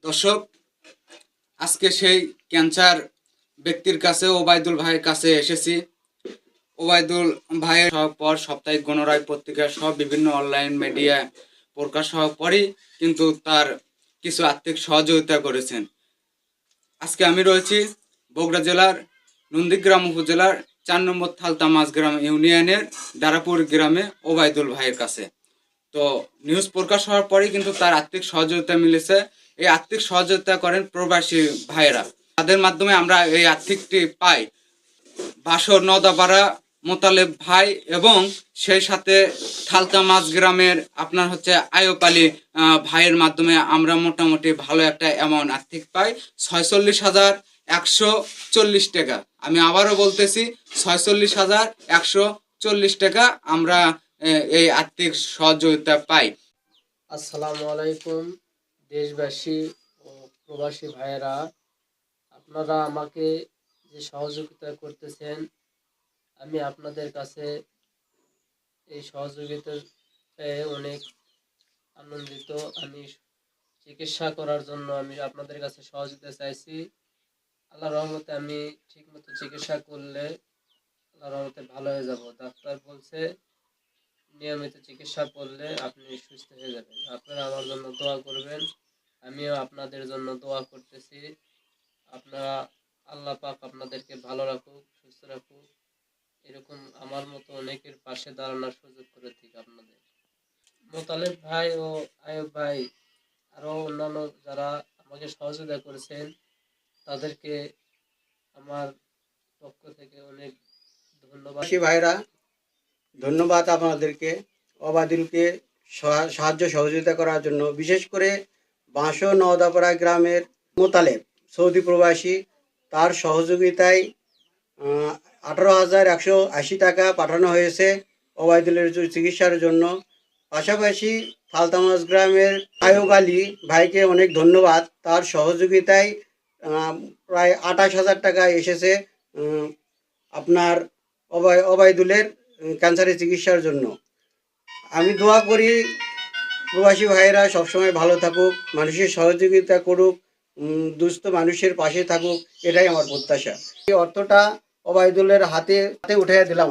দর্শক, আজকে সেই ক্যান্সার ব্যক্তির কাছে ওবায়দুল ভাইয়ের কাছে এসেছি। ওবায়দুল ভাইয়ের পর সাপ্তাহিক গণরায় পত্রিকা সহ বিভিন্ন অনলাইন মিডিয়া প্রকাশ হওয়ার পরই কিন্তু তার কিছু আর্থিক সহযোগিতা করেছেন। আজকে আমি রয়েছি বগুড়া জেলার নন্দীগ্রাম উপজেলার ৪ নম্বর থালতা মাঝগ্রাম ইউনিয়নের দারাপুর গ্রামে ওবায়দুল ভাইয়ের কাছে। তো নিউজ প্রকাশ হওয়ার পরেই কিন্তু তার আর্থিক সহযোগিতা মিলেছে। এই আর্থিক সহযোগিতা করেন প্রবাসী ভাইয়েরা, তাদের মাধ্যমে আমরা এই আর্থিকটি পাই। বাসর নদাপাড়া মোতালেব ভাই এবং সেই সাথে থালতা মাছ গ্রামের আপনার আয়ুব আলী ভাইয়ের মাধ্যমে আমরা মোটামুটি ভালো একটা অ্যামাউন্ট আর্থিক পাই, 46,140 টাকা। আমি আবারও বলতেছি, 46,140 টাকা আমরা এই আর্থিক সহযোগিতা পাই। আসসালামু আলাইকুম দেশবাসী ও প্রবাসী ভাইয়েরা, আপনারা আমাকে যে সহযোগিতা করতেছেন, আমি আপনাদের কাছে এই সহযোগিতার পেয়ে অনেক আনন্দিত। আমি চিকিৎসা করার জন্য আমি আপনাদের কাছে সহযোগিতা চাইছি। আল্লাহর রহমতে আমি ঠিকমতো চিকিৎসা করলে আল্লাহর রহমতে ভালো হয়ে যাব। ডাক্তার বলছে নিয়মিত চিকিৎসা করলে আপনি সুস্থ হয়ে যাবেন। আপনারা আমার জন্য দোয়া করবেন, আমিও আপনাদের জন্য দোয়া করতেছি। আপনারা, আল্লাহ পাক আপনাদেরকে ভালো রাখুক, সুস্থ রাখুক, এরকম আমার মতো অনেকের পাশে দাঁড়ানোর সুযোগ করে দিক আপনাদের। মোতালেব ভাই ও আয়ুব ভাই আরো অন্যান্য যারা আমাকে সহযোগিতা করেছেন, তাদেরকে আমার পক্ষ থেকে অনেক ধন্যবাদ। ভাইরা, ধন্যবাদ আপনাদেরকে ওবায়দুলকে সাহায্য সহযোগিতা করার জন্য। বিশেষ করে বাঁশো নওদাপাড়া গ্রামের মোতালেব সৌদি প্রবাসী, তার সহযোগিতায় 18,180 টাকা পাঠানো হয়েছে ওবায়দুলের চিকিৎসার জন্য। পাশাপাশি থালতামাজ গ্রামের আয়ুব আলী ভাইকে অনেক ধন্যবাদ, তার সহযোগিতায় প্রায় 28,000 টাকা এসেছে আপনার ওবায়দুলের ক্যান্সারের চিকিৎসার জন্য। আমি দোয়া করি প্রবাসী ভাইয়েরা সবসময় ভালো থাকুক, মানুষের সহযোগিতা করুক, দুস্থ মানুষের পাশে থাকুক, এটাই আমার প্রত্যাশা। এই অর্থটা ওবায়দুলের হাতে উঠাইয়া দিলাম।